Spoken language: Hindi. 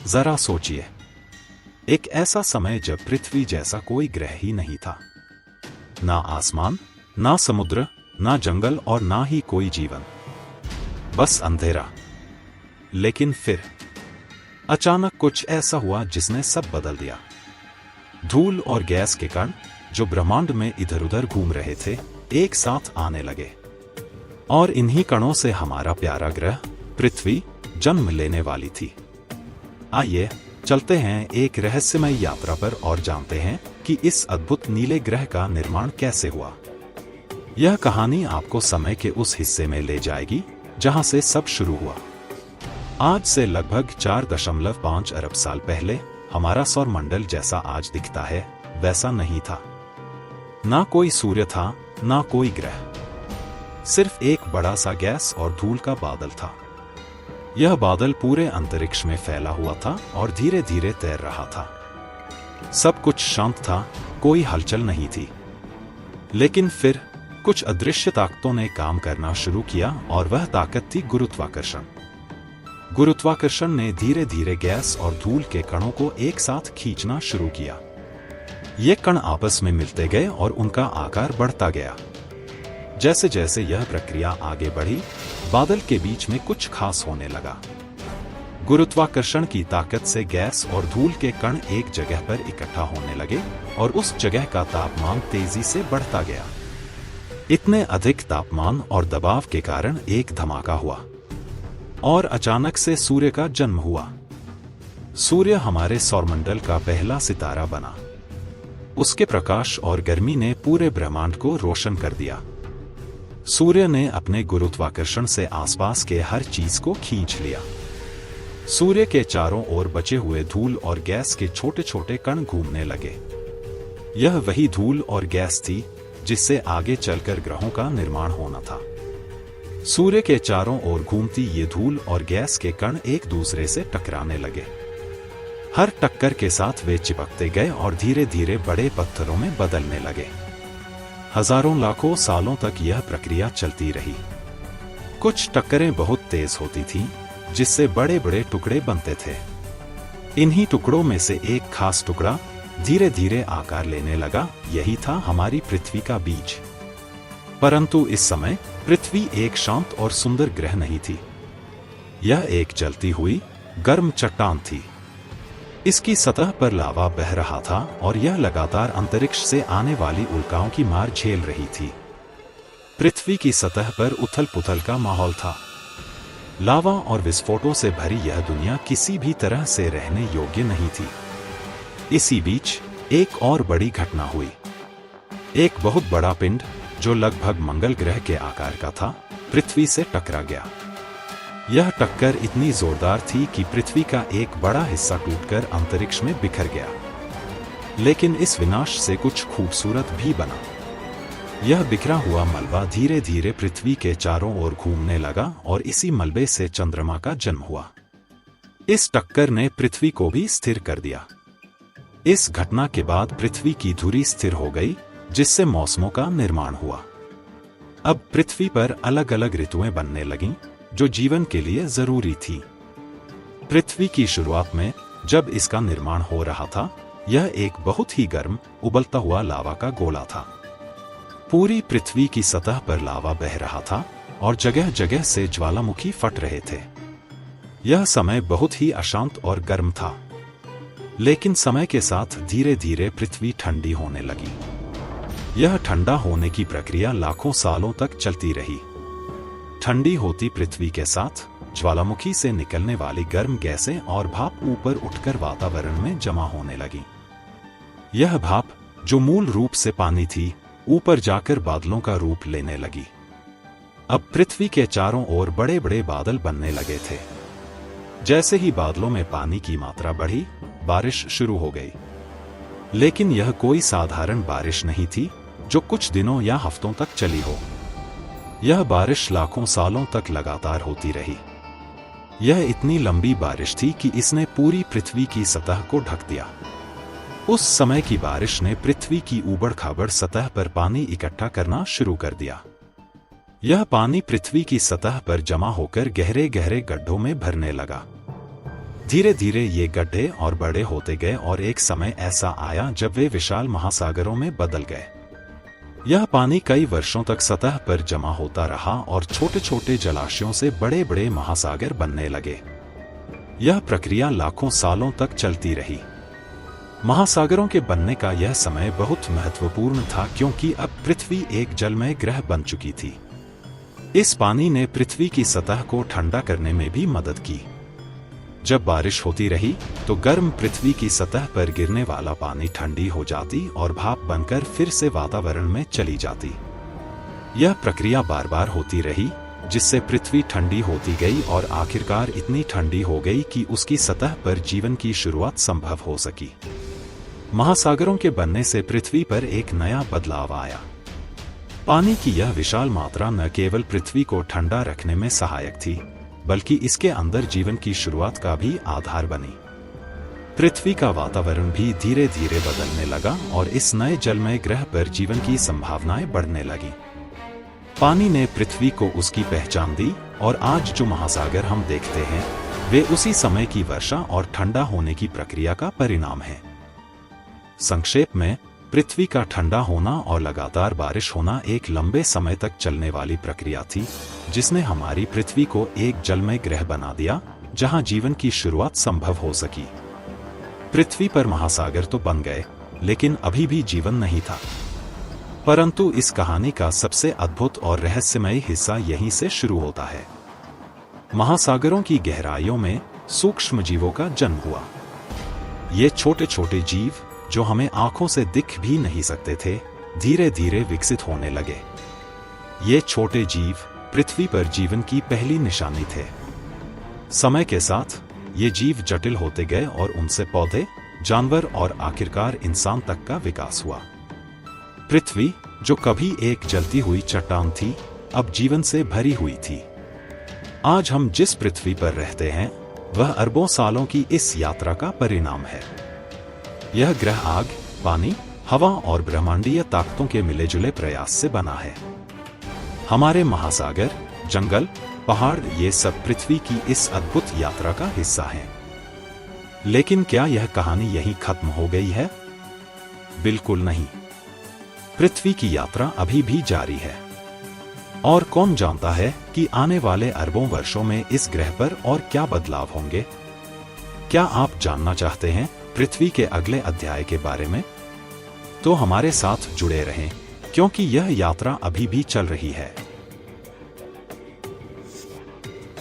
जरा सोचिए, एक ऐसा समय जब पृथ्वी जैसा कोई ग्रह ही नहीं था। ना आसमान, ना समुद्र, ना जंगल और ना ही कोई जीवन, बस अंधेरा। लेकिन फिर अचानक कुछ ऐसा हुआ जिसने सब बदल दिया। धूल और गैस के कण जो ब्रह्मांड में इधर उधर घूम रहे थे, एक साथ आने लगे, और इन्हीं कणों से हमारा प्यारा ग्रह पृथ्वी जन्म लेने वाली थी। आइए चलते हैं एक रहस्यमय यात्रा पर और जानते हैं कि इस अद्भुत नीले ग्रह का निर्माण कैसे हुआ। यह कहानी आपको समय के उस हिस्से में ले जाएगी जहां से सब शुरू हुआ। आज से लगभग 4.5 अरब साल पहले हमारा सौरमंडल जैसा आज दिखता है वैसा नहीं था। ना कोई सूर्य था, ना कोई ग्रह, सिर्फ एक बड़ा सा गैस और धूल का बादल था। यह बादल पूरे अंतरिक्ष में फैला हुआ था और धीरे धीरे तैर रहा था। सब कुछ शांत था, कोई हलचल नहीं थी। लेकिन फिर कुछ अदृश्य ताकतों ने काम करना शुरू किया और वह ताकत थी गुरुत्वाकर्षण। गुरुत्वाकर्षण ने धीरे धीरे गैस और धूल के कणों को एक साथ खींचना शुरू किया। ये कण आपस में मिलते गए और उनका आकार बढ़ता गया। जैसे जैसे यह प्रक्रिया आगे बढ़ी, बादल के बीच में कुछ खास होने लगा। गुरुत्वाकर्षण की ताकत से गैस और धूल के कण एक जगह पर इकट्ठा होने लगे और उस जगह का तापमान तेजी से बढ़ता गया। इतने अधिक तापमान और दबाव के कारण एक धमाका हुआ और अचानक से सूर्य का जन्म हुआ। सूर्य हमारे सौरमंडल का पहला सितारा बना। उसके प्रकाश और गर्मी ने पूरे ब्रह्मांड को रोशन कर दिया। सूर्य ने अपने गुरुत्वाकर्षण से आसपास के हर चीज को खींच लिया। सूर्य के चारों ओर बचे हुए धूल और गैस के छोटे छोटे कण घूमने लगे। यह वही धूल और गैस थी जिससे आगे चलकर ग्रहों का निर्माण होना था। सूर्य के चारों ओर घूमती ये धूल और गैस के कण एक दूसरे से टकराने लगे। हर टक्कर के साथ वे चिपकते गए और धीरे धीरे बड़े पत्थरों में बदलने लगे। हजारों लाखों सालों तक यह प्रक्रिया चलती रही। कुछ टक्करें बहुत तेज होती थीं, जिससे बड़े बड़े टुकड़े बनते थे। इन्हीं टुकड़ों में से एक खास टुकड़ा धीरे धीरे आकार लेने लगा। यही था हमारी पृथ्वी का बीज। परंतु इस समय पृथ्वी एक शांत और सुंदर ग्रह नहीं थी। यह एक जलती हुई गर्म चट्टान थी। इसकी सतह पर लावा बह रहा था और यह लगातार अंतरिक्ष से आने वाली उल्काओं की मार झेल रही थी। पृथ्वी की सतह पर उथल पुथल का माहौल था। लावा और विस्फोटों से भरी यह दुनिया किसी भी तरह से रहने योग्य नहीं थी। इसी बीच एक और बड़ी घटना हुई। एक बहुत बड़ा पिंड जो लगभग मंगल ग्रह के आकार का था, पृथ्वी से टकरा गया। यह टक्कर इतनी जोरदार थी कि पृथ्वी का एक बड़ा हिस्सा टूटकर अंतरिक्ष में बिखर गया। लेकिन इस विनाश से कुछ खूबसूरत भी बना। यह बिखरा हुआ मलबा धीरे धीरे पृथ्वी के चारों ओर घूमने लगा और इसी मलबे से चंद्रमा का जन्म हुआ। इस टक्कर ने पृथ्वी को भी स्थिर कर दिया। इस घटना के बाद पृथ्वी की धुरी स्थिर हो गई, जिससे मौसमों का निर्माण हुआ। अब पृथ्वी पर अलग अलग ऋतुएं बनने लगीं, जो जीवन के लिए जरूरी थी। पृथ्वी की शुरुआत में जब इसका निर्माण हो रहा था, यह एक बहुत ही गर्म उबलता हुआ लावा का गोला था। पूरी पृथ्वी की सतह पर लावा बह रहा था और जगह जगह से ज्वालामुखी फट रहे थे। यह समय बहुत ही अशांत और गर्म था। लेकिन समय के साथ धीरे धीरे पृथ्वी ठंडी होने लगी। यह ठंडा होने की प्रक्रिया लाखों सालों तक चलती रही। ठंडी होती पृथ्वी के साथ ज्वालामुखी से निकलने वाली गर्म गैसें और भाप ऊपर उठकर वातावरण में जमा होने लगी। यह भाप, जो मूल रूप से पानी थी, ऊपर जाकर बादलों का रूप लेने लगी। अब पृथ्वी के चारों ओर बड़े बड़े बादल बनने लगे थे। जैसे ही बादलों में पानी की मात्रा बढ़ी, बारिश शुरू हो गई। लेकिन यह कोई साधारण बारिश नहीं थी जो कुछ दिनों या हफ्तों तक चली हो। यह बारिश लाखों सालों तक लगातार होती रही। यह इतनी लंबी बारिश थी कि इसने पूरी पृथ्वी की सतह को ढक दिया। उस समय की बारिश ने पृथ्वी की ऊबड़ खाबड़ सतह पर पानी इकट्ठा करना शुरू कर दिया। यह पानी पृथ्वी की सतह पर जमा होकर गहरे गहरे गड्ढों में भरने लगा। धीरे धीरे ये गड्ढे और बड़े होते गए और एक समय ऐसा आया जब वे विशाल महासागरों में बदल गए। यह पानी कई वर्षों तक सतह पर जमा होता रहा और छोटे छोटे जलाशयों से बड़े बड़े महासागर बनने लगे। यह प्रक्रिया लाखों सालों तक चलती रही। महासागरों के बनने का यह समय बहुत महत्वपूर्ण था क्योंकि अब पृथ्वी एक जलमय ग्रह बन चुकी थी। इस पानी ने पृथ्वी की सतह को ठंडा करने में भी मदद की। जब बारिश होती रही तो गर्म पृथ्वी की सतह पर गिरने वाला पानी ठंडी हो जाती और भाप बनकर फिर से वातावरण में चली जाती। यह प्रक्रिया बार बार होती रही, जिससे पृथ्वी ठंडी होती गई और आखिरकार इतनी ठंडी हो गई कि उसकी सतह पर जीवन की शुरुआत संभव हो सकी। महासागरों के बनने से पृथ्वी पर एक नया बदलाव आया। पानी की यह विशाल मात्रा न केवल पृथ्वी को ठंडा रखने में सहायक थी, बल्कि इसके अंदर जीवन की शुरुआत का भी आधार बनी। पृथ्वी का वातावरण भी धीरे धीरे बदलने लगा और इस नए जलमय ग्रह पर जीवन की संभावनाएं बढ़ने लगी। पानी ने पृथ्वी को उसकी पहचान दी और आज जो महासागर हम देखते हैं वे उसी समय की वर्षा और ठंडा होने की प्रक्रिया का परिणाम है। संक्षेप में, पृथ्वी का ठंडा होना और लगातार बारिश होना एक लंबे समय तक चलने वाली प्रक्रिया थी, जिसने हमारी पृथ्वी को एक जलमय ग्रह बना दिया जहां जीवन की शुरुआत संभव हो सकी। पृथ्वी पर महासागर तो बन गए, लेकिन अभी भी जीवन नहीं था। परंतु इस कहानी का सबसे अद्भुत और रहस्यमय हिस्सा यहीं से शुरू होता है। महासागरों की गहराइयों में सूक्ष्म जीवों का जन्म हुआ। ये छोटे छोटे जीव जो हमें आंखों से दिख भी नहीं सकते थे, धीरे धीरे विकसित होने लगे। ये छोटे जीव पृथ्वी पर जीवन की पहली निशानी थे। समय के साथ ये जीव जटिल होते गए और उनसे पौधे, जानवर और आखिरकार इंसान तक का विकास हुआ। पृथ्वी, जो कभी एक जलती हुई चट्टान थी, अब जीवन से भरी हुई थी। आज हम जिस पृथ्वी पर रहते हैं वह अरबों सालों की इस यात्रा का परिणाम है। यह ग्रह आग, पानी, हवा और ब्रह्मांडीय ताकतों के मिले-जुले प्रयास से बना है। हमारे महासागर, जंगल, पहाड़, ये सब पृथ्वी की इस अद्भुत यात्रा का हिस्सा हैं। लेकिन क्या यह कहानी यहीं खत्म हो गई है? बिल्कुल नहीं। पृथ्वी की यात्रा अभी भी जारी है। और कौन जानता है कि आने वाले अरबों वर्षों में इस ग्रह पर और क्या बदलाव होंगे? क्या आप जानना चाहते हैं पृथ्वी के अगले अध्याय के बारे में? तो हमारे साथ जुड़े रहें, क्योंकि यह यात्रा अभी भी चल रही है।